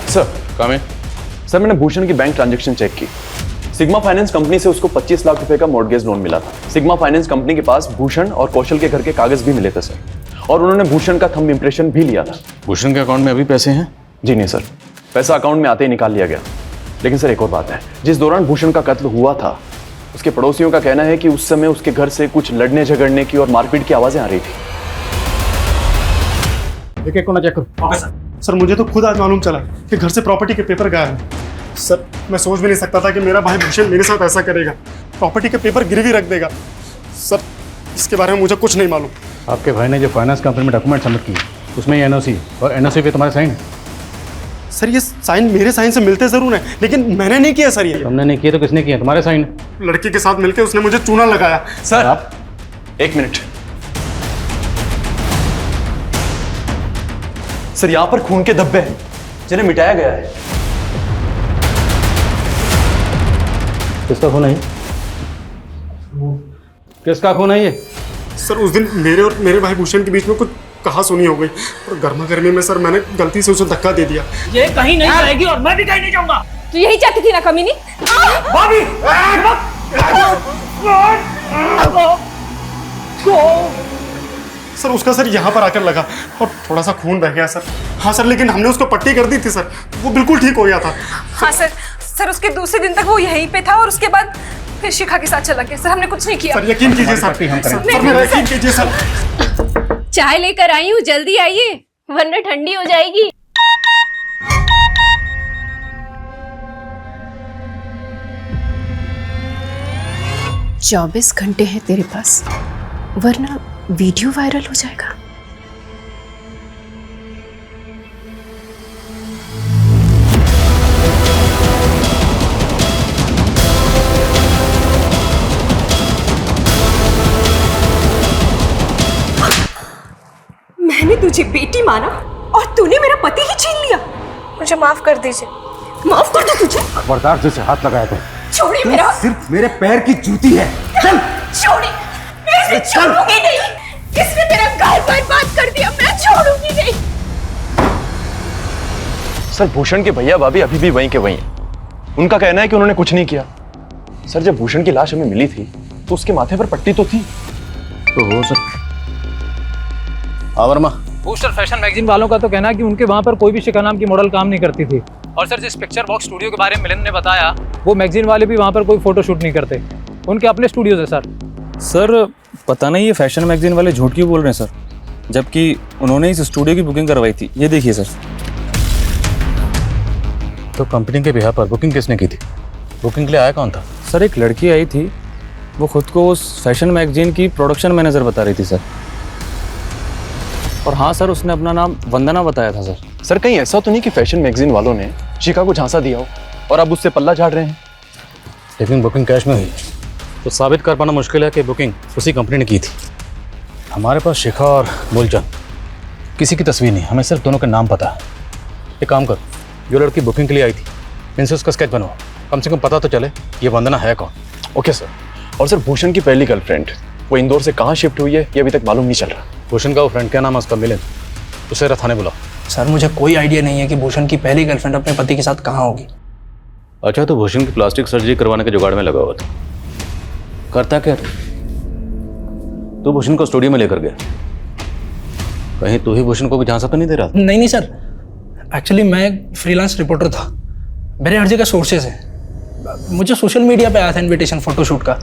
सर काम सर, मैंने भूषण की बैंक ट्रांजैक्शन चेक की। सिग्मा फाइनेंस कंपनी से उसको 25 लाख रुपए का मॉर्गेज लोन मिला था। सिग्मा फाइनेंस कंपनी के पास भूषण और कौशल के घर के कागज भी मिले थे सर, और उन्होंने भूषण का थंब इंप्रेशन भी लिया था। भूषण के अकाउंट में अभी पैसे हैं? जी नहीं सर, पैसा अकाउंट में आते ही निकाल लिया गया। लेकिन सर एक और बात है, जिस दौरान भूषण का कत्ल हुआ था उसके पड़ोसियों का कहना है कि उस समय उसके घर से कुछ लड़ने झगड़ने की और मारपीट की आवाजें आ रही थी। एक कोना चेक करो। Okay sir. सर मुझे तो खुद आज मालूम चला कि घर से प्रॉपर्टी के पेपर गायब हैं। सर मैं सोच भी नहीं सकता था कि मेरा भाई भूषण मेरे साथ ऐसा करेगा, प्रॉपर्टी के पेपर गिरवी रख देगा। सर इसके बारे में मुझे कुछ नहीं मालूम। आपके भाई ने जो फाइनेंस कंपनी में डॉक्यूमेंट सबमिट किए उसमें ये एनओसी और एनओसी पे तुम्हारे साइन। सर ये साइन मेरे साइन से मिलते जरूर हैं, लेकिन मैंने नहीं किया सर। ये तुमने नहीं किया तो किसने किया? तुम्हारे साइन। लड़की के साथ मिलकर उसने मुझे चूना लगाया। सर आप एक मिनट। सर यहां पर खून के धब्बे हैं जिन्हें मिटाया गया है। किसका खून है? किसका खून है ये? सर उस दिन मेरे और मेरे भाई भूषण के बीच में कुछ कहा सुनी हो गई और गर्मा गर्मी में सर मैंने गलती से उसे धक्का दे दिया। ये कहीं नहीं जाएगी और मैं भी कहीं नहीं जाऊंगा। तू यही चाहती थी ना कमीनी? भाभी सर उसका सर यहाँ पर आकर लगा और थोड़ा सा खून बह गया सर। हाँ सर, लेकिन हमने उसको पट्टी कर दी थी सर, वो बिल्कुल ठीक हो गया था। हाँ सर उसके दूसरे दिन तक वो यहीं पे था और उसके बाद फिर शिखा के साथ चला गया। सर हमने कुछ नहीं किया। सर यकीन कीजिए सर, मेरा यकीन कीजिए सर। चाय लेकर आई हूँ, जल्दी आइए वरना ठंडी हो जाएगी। चौबीस घंटे हैं तेरे पास वरना वीडियो वायरल हो जाएगा। मैंने तुझे बेटी माना और तूने मेरा पति ही छीन लिया। मुझे माफ कर दीजिए। माफ कर दो तुझे। खबरदार तुझसे हाथ लगाया तुम। छोड़िए मेरा। सिर्फ मेरे पैर की जूती है। चल छोड़िए, मैं इसे छोड़ूंगी नहीं। इसने मेरा घर बर्बाद कर दिया, मैं छोड़ूंगी नहीं। सर भूषण के भैया भाभी अभी भी वहीं के वहीं हैं। उनका कहना है कि उन्होंने कुछ नहीं किया। सर जब भूषण की लाश हमें मिली थी तो उसके माथे पर पट्टी तो थी। तो हो सकता। वर्मा, बूस्टर फैशन मैगजीन वालों का तो कहना है कि उनके वहाँ पर कोई भी शिखा नाम की मॉडल काम नहीं करती थी। और सर जिस पिक्चर बॉक्स स्टूडियो के बारे में मिलिंद ने बताया, वो मैगजीन वाले भी वहाँ पर कोई फोटो शूट नहीं करते, उनके अपने स्टूडियोज है। सर पता नहीं ये फैशन मैगजीन वाले झूठ क्यों बोल रहे हैं सर, जबकि उन्होंने इस स्टूडियो की बुकिंग करवाई थी। ये देखिए सर। तो कंपनी के बिहार पर बुकिंग किसने की थी? बुकिंग के लिए आया कौन था? सर एक लड़की आई थी, वो खुद को उस फैशन मैगजीन की प्रोडक्शन मैनेजर बता रही थी सर। और हाँ सर, उसने अपना नाम वंदना बताया था सर। सर कहीं ऐसा तो नहीं कि फैशन मैगजीन वालों ने शिखा को झांसा दिया हो और अब उससे पल्ला झाड़ रहे हैं? लेकिन बुकिंग कैश में हुई तो साबित कर पाना मुश्किल है कि बुकिंग उसी कंपनी ने की थी। हमारे पास शिखा और मूलचंद किसी की तस्वीर नहीं, हमें सिर्फ दोनों के नाम पता है। एक काम करो, जो लड़की बुकिंग के लिए आई थी इनसे उसका स्केच बनवाओ, कम से कम पता तो चले ये वंदना है कौन। Okay sir. और सर भूषण की पहली गर्लफ्रेंड वो इंदौर से कहाँ शिफ्ट हुई है ये अभी तक मालूम नहीं चल रहा। भूषण का वो फ्रेंड क्या नाम है उसका? मिलिंद। उसे थाने बुलाओ। सर मुझे कोई आइडिया नहीं है कि भूषण की पहली गर्लफ्रेंड अपने पति के साथ कहाँ होगी। अच्छा, तो भूषण की प्लास्टिक सर्जरी करवाने के जुगाड़ में लगा हुआ था। करता क्या तू भूषण को स्टूडियो में लेकर गया? कहीं तू ही भूषण को भी झांसा तो नहीं दे रहा? नहीं सर, एक्चुअली मैं एक फ्रीलांस रिपोर्टर था, मेरे हर जगह सोर्सेज है। मुझे सोशल मीडिया पे आया था इनविटेशन फोटोशूट का,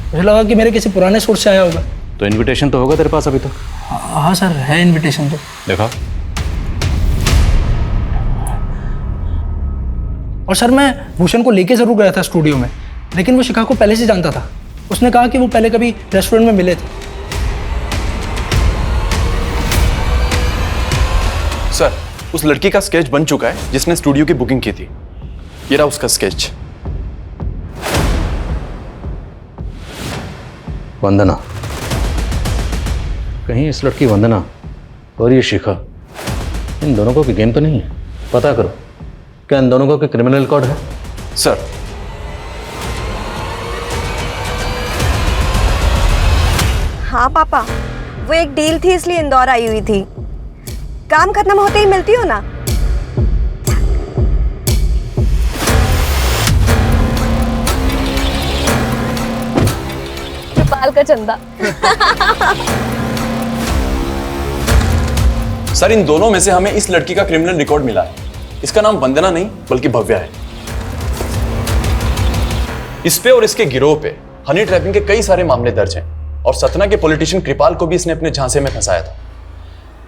मुझे लगा कि मेरे किसी पुराने सोर्स से आया होगा। तो इनविटेशन तो होगा तेरे पास अभी तक? हाँ सर है इनविटेशन तो। देखा। और सर मैं भूषण को लेके जरूर गया था स्टूडियो में, लेकिन वो शिखा को पहले से जानता था। उसने कहा कि वो पहले कभी रेस्टोरेंट में मिले थे। सर उस लड़की का स्केच बन चुका है जिसने स्टूडियो की बुकिंग की थी। ये रहा उसका स्केच। वंदना, कहीं इस लड़की वंदना और ये शिखा इन दोनों को की गेम तो नहीं है? पता करो, क्या इन दोनों को क्रिमिनल रिकॉर्ड है? सर हाँ पापा, वो एक डील थी इसलिए इंदौर आई हुई थी। काम खत्म होते ही मिलती हो ना। कृपाल का चंदा। सर इन दोनों में से हमें इस लड़की का क्रिमिनल रिकॉर्ड मिला है। इसका नाम वंदना नहीं बल्कि भव्या है। इस पे और इसके गिरोह पे हनी ट्रैपिंग के कई सारे मामले दर्ज हैं और सतना के पॉलिटिशियन कृपाल को भी इसने अपने झांसे में फंसाया था।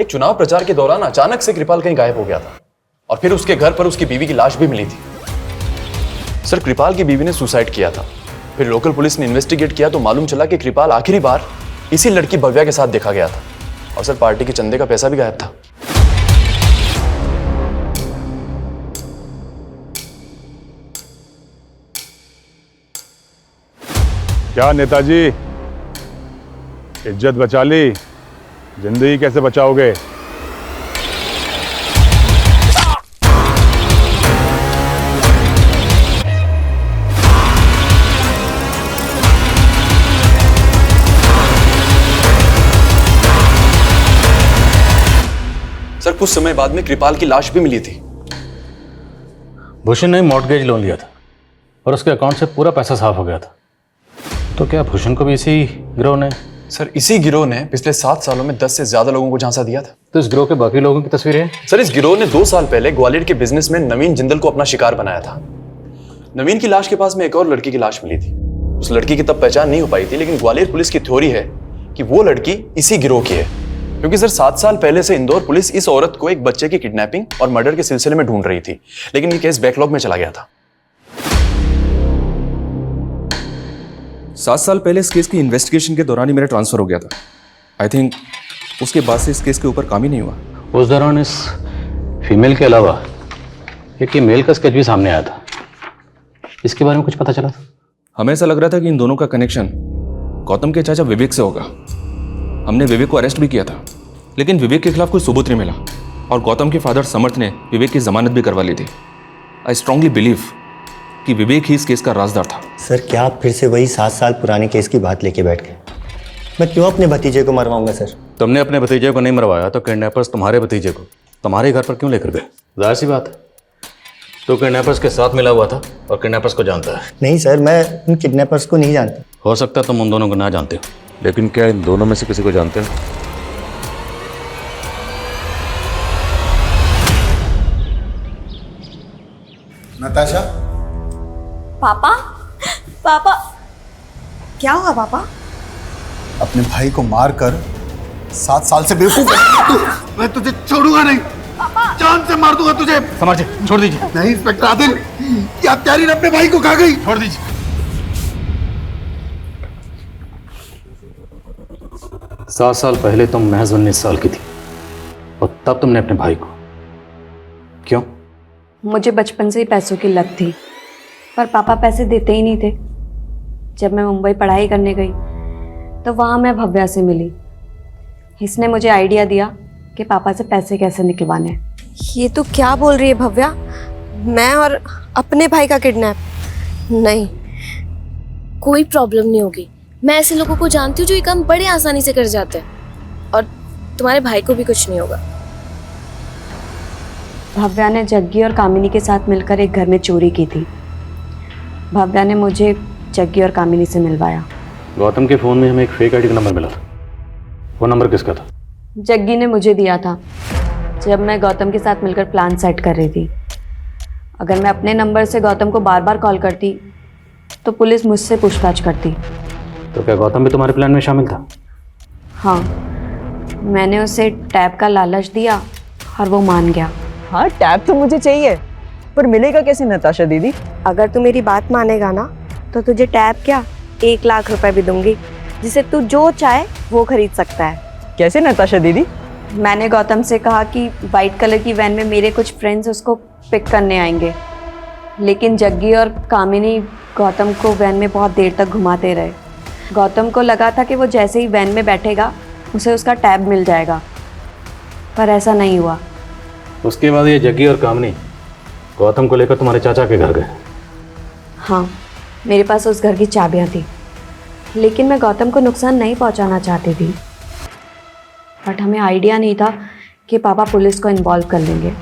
एक चुनाव प्रचार के दौरान अचानक से कृपाल कहीं गायब हो गया था और फिर उसके घर पर उसकी बीवी की लाश भी मिली थी। सर कृपाल की बीवी ने सुसाइड किया था। फिर लोकल पुलिस ने इन्वेस्टिगेट किया तो मालूम चला कि कृपाल आखिरी बार इसी लड़की भव्या के साथ देखा गया था और सर पार्टी के चंदे का पैसा भी गायब था। क्या नेताजी, इज्जत बचा ली, जिंदगी कैसे बचाओगे? सर कुछ समय बाद में कृपाल की लाश भी मिली थी। भूषण ने मॉर्टगेज लोन लिया था और उसके अकाउंट से पूरा पैसा साफ हो गया था। तो क्या भूषण को भी इसी गिरोह ने? सर इसी गिरोह ने पिछले 7 सालों में 10 से ज्यादा लोगों को झांसा दिया था। तो इस गिरोह के बाकी लोगों की तस्वीरें हैं? सर इस गिरोह ने 2 साल पहले ग्वालियर के बिजनेसमैन नवीन जिंदल को अपना शिकार बनाया था। नवीन की लाश के पास में एक और लड़की की लाश मिली थी। उस लड़की की तब पहचान नहीं हो पाई थी, लेकिन ग्वालियर पुलिस की थ्योरी है कि वो लड़की इसी गिरोह की है, क्योंकि सर 7 साल पहले से इंदौर पुलिस इस औरत को एक बच्चे की किडनैपिंग और मर्डर के सिलसिले में ढूंढ रही थी, लेकिन ये केस बैकलॉग में चला गया था। 7 साल पहले इस केस की इन्वेस्टिगेशन के दौरान ही मेरा ट्रांसफर हो गया था। आई थिंक उसके बाद से इस केस के ऊपर काम ही नहीं हुआ। उस दौरान इस फीमेल के अलावा एक ये मेल का स्केच भी सामने आया था। इसके बारे में कुछ पता चला? हमें ऐसा लग रहा था कि इन दोनों का कनेक्शन गौतम के चाचा विवेक से होगा। हमने विवेक को अरेस्ट भी किया था, लेकिन विवेक के खिलाफ कोई सबूत नहीं मिला और गौतम के फादर समर्थ ने विवेक की जमानत भी करवा ली थी। आई स्ट्रांगली बिलीव कि विवेक ही इस केस का राजदार था। सर क्या आप फिर से वही 7 साल पुराने केस की बात लेके बैठ गए? मैं क्यों अपने भतीजे को मरवाऊंगा सर? तुमने अपने भतीजे को नहीं मरवाया तो किडनैपर्स तुम्हारे भतीजे को तुम्हारे घर पर क्यों लेकर गए? जाहिर सी बात है, तो किडनैपर्स के साथ मिला हुआ था और किडनैपर्स को जानता है। नहीं सर, मैं उन किडनैपर्स को नहीं जानता। हो सकता है तुम उन दोनों को ना जानते हो, लेकिन क्या इन दोनों में से किसी को जानते हो? नताशा, पापा, पापा, क्या हुआ पापा? अपने भाई को मारकर 7 साल से बेवकूफ। मैं तुझे छोड़ूंगा नहीं, जान से मार दूंगा तुझे। समझे, छोड़ दीजिए। नहीं इंस्पेक्टर आदिल, क्या हत्यारी ने अपने भाई को खा गई। छोड़ दीजिए। 7 साल पहले तुम महज 19 साल की थी और तब तुमने अपने भाई को क्यों? मुझे बचपन से ही पैसों की लत थी, पर पापा पैसे देते ही नहीं थे। जब मैं मुंबई पढ़ाई करने गई तो वहाँ मैं भव्या से मिली। इसने मुझे आइडिया दिया कि पापा से पैसे कैसे निकलवाने। ये तो क्या बोल रही है भव्या? मैं और अपने भाई का किडनैप? नहीं, कोई प्रॉब्लम नहीं होगी। मैं ऐसे लोगों को जानती हूँ जो ये काम बड़े आसानी से कर जाते हैं, और तुम्हारे भाई को भी कुछ नहीं होगा। भव्या ने जग्गी और कामिनी के साथ मिलकर एक घर में चोरी की थी। भव्या ने मुझे जग्गी और कामिनी से मिलवाया। गौतम के फ़ोन में हमें एक फेक आईडी का नंबर मिला था। वो नंबर किसका था? जग्गी ने मुझे दिया था जब मैं गौतम के साथ मिलकर प्लान सेट कर रही थी। अगर मैं अपने नंबर से गौतम को बार बार कॉल करती तो पुलिस मुझसे पूछताछ करती। तो क्या गौतम भी तुम्हारे प्लान में शामिल था? हाँ, मैंने उसे टैब का लालच दिया और वो मान गया। हाँ, टैब तो मुझे चाहिए, पर मिलेगा कैसे नताशा दीदी? अगर तू मेरी बात मानेगा ना तो तुझे टैब क्या 1 लाख रुपए भी दूंगी, जिसे तू जो चाहे वो खरीद सकता है। कैसे नताशा दीदी? मैंने गौतम से कहा कि वाइट कलर की वैन में मेरे कुछ फ्रेंड्स उसको पिक करने आएंगे, लेकिन जग्गी और कामिनी गौतम को वैन में बहुत देर तक घुमाते रहे। गौतम को लगा था कि वो जैसे ही वैन में बैठेगा उसे उसका टैब मिल जाएगा, पर ऐसा नहीं हुआ। उसके बाद ये जग्गी और कामिनी गौतम को लेकर तुम्हारे चाचा के घर गए। हाँ, मेरे पास उस घर की चाबियाँ थी, लेकिन मैं गौतम को नुकसान नहीं पहुंचाना चाहती थी। बट हमें आइडिया नहीं था कि पापा पुलिस को इन्वॉल्व कर लेंगे।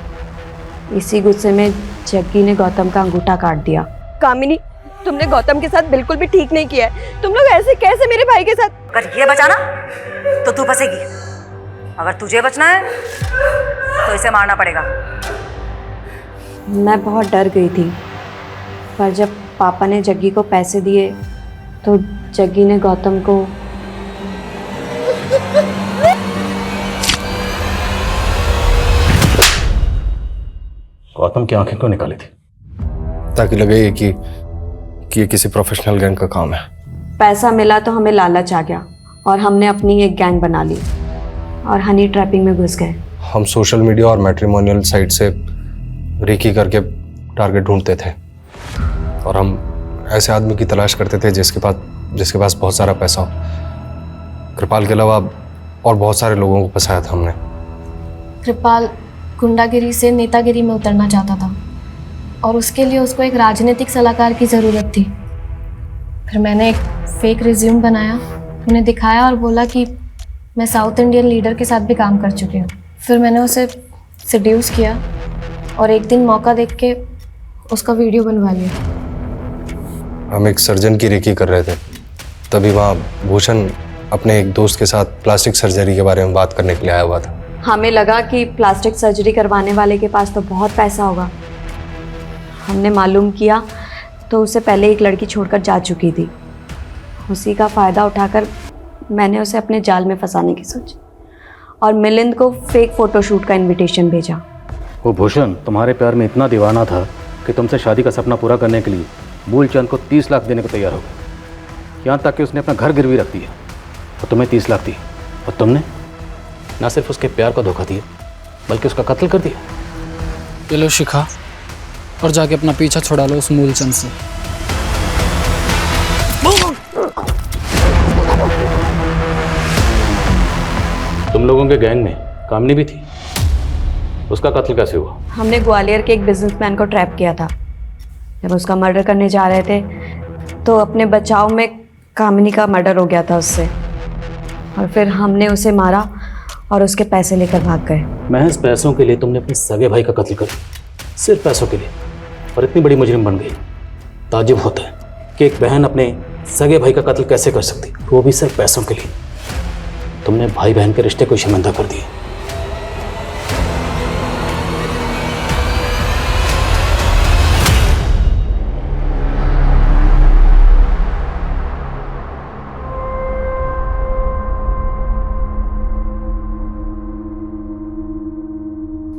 इसी गुस्से में जग्गी ने गौतम का अंगूठा काट दिया। कामिनी, तुमने गौतम के साथ बिल्कुल भी ठीक नहीं किया है। तुम लोग ऐसे कैसे मेरे भाई के साथ? अगर ये बचाना तो तू फंसेगी, अगर तुझे बचना है तो इसे मारना पड़ेगा। मैं बहुत डर गई थी, पर जब पापा ने जग्गी को पैसे दिए तो जग्गी ने गौतम को गौतम की आंखें क्यों निकाली थी? ताकि लगे कि ये किसी प्रोफेशनल गैंग का काम है। पैसा मिला तो हमें लालच आ गया और हमने अपनी एक गैंग बना ली और हनी ट्रैपिंग में घुस गए। हम सोशल मीडिया और मैट्रिमोनियल साइट से रेकी करके टारगेट ढूंढते थे और हम ऐसे आदमी की तलाश करते थे जिसके पास बहुत सारा पैसा हो। कृपाल के अलावा और बहुत सारे लोगों को फंसाया था हमने। कृपाल गुंडागिरी से नेतागिरी में उतरना चाहता था और उसके लिए उसको एक राजनीतिक सलाहकार की ज़रूरत थी। फिर मैंने एक फेक रिज्यूम बनाया, उन्हें दिखाया और बोला कि मैं साउथ इंडियन लीडर के साथ भी काम कर चुकी हूँ। फिर मैंने उसे सेड्यूस किया और एक दिन मौका देख के उसका वीडियो बनवा लिया। हम एक सर्जन की रेकी कर रहे थे, तभी वहाँ भूषण अपने एक दोस्त के साथ प्लास्टिक सर्जरी के बारे में बात करने के लिए आया हुआ था। हमें लगा कि प्लास्टिक सर्जरी करवाने वाले के पास तो बहुत पैसा होगा। हमने मालूम किया तो उसे पहले एक लड़की छोड़कर जा चुकी थी। उसी का फ़ायदा उठाकर मैंने उसे अपने जाल में फंसाने की सोची और मिलिंद को फेक फ़ोटोशूट का इनविटेशन भेजा। वो भूषण तुम्हारे प्यार में इतना दीवाना था कि तुमसे शादी का सपना पूरा करने के लिए मूलचंद को 30 लाख देने को तैयार हो गया। यहाँ तक कि उसने अपना घर गिरवी रख दिया और तुम्हें 30 लाख दिए और तुमने ना सिर्फ उसके प्यार को धोखा दिया बल्कि उसका कत्ल कर दिया। ये लो शिखा, और जाके अपना पीछा छुड़ा लो उस मूलचंद से। तुम लोगों के गैंग में कामनी भी थी, उसका कत्ल कैसे हुआ? हमने ग्वालियर के एक बिजनेसमैन को ट्रैप किया था। जब उसका मर्डर करने जा रहे थे तो अपने बचाव में कामिनी का मर्डर हो गया था उससे, और फिर हमने उसे मारा और उसके पैसे लेकर भाग गए। महज पैसों के लिए तुमने अपने सगे भाई का कत्ल कर दिया, सिर्फ पैसों के लिए, और इतनी बड़ी मुजरिम बन गई। ताज्जुब होता है कि एक बहन अपने सगे भाई का कत्ल कैसे कर सकती, वो भी सिर्फ पैसों के लिए। तुमने भाई बहन के रिश्ते को शर्मिंदा कर दिया।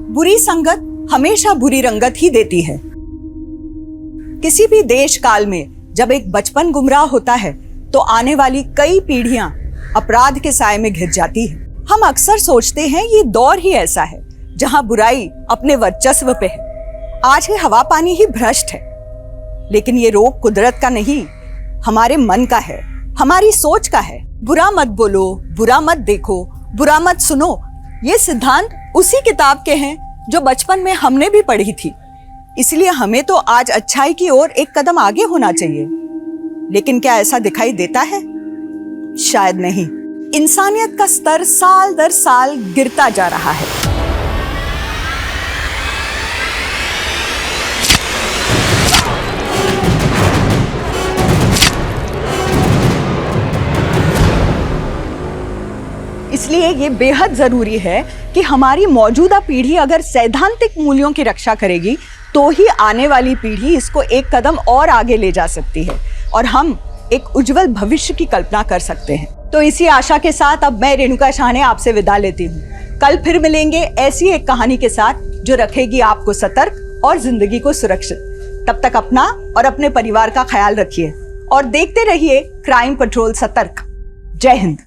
बुरी संगत हमेशा बुरी रंगत ही देती है। किसी भी देश काल में जब एक बचपन गुमराह होता है तो आने वाली कई पीढ़ियां अपराध के साए में घिर जाती है। हम अक्सर सोचते हैं ये दौर ही ऐसा है जहां बुराई अपने वर्चस्व पे है। आज ये हवा पानी ही भ्रष्ट है, लेकिन ये रोग कुदरत का नहीं, हमारे मन का है, हमारी सोच का है। बुरा मत बोलो, बुरा मत देखो, बुरा मत सुनो, ये सिद्धांत उसी किताब के हैं जो बचपन में हमने भी पढ़ी थी। इसलिए हमें तो आज अच्छाई की ओर एक कदम आगे होना चाहिए। लेकिन क्या ऐसा दिखाई देता है? शायद नहीं। इंसानियत का स्तर साल दर साल गिरता जा रहा है। इसलिए ये बेहद जरूरी है कि हमारी मौजूदा पीढ़ी अगर सैद्धांतिक मूल्यों की रक्षा करेगी तो ही आने वाली पीढ़ी इसको एक कदम और आगे ले जा सकती है और हम एक उज्जवल भविष्य की कल्पना कर सकते हैं। तो इसी आशा के साथ अब मैं रेणुका शाहने आपसे विदा लेती हूँ। कल फिर मिलेंगे ऐसी एक कहानी के साथ जो रखेगी आपको सतर्क और जिंदगी को सुरक्षित। तब तक अपना और अपने परिवार का ख्याल रखिए और देखते रहिए क्राइम पेट्रोल सतर्क। जय हिंद।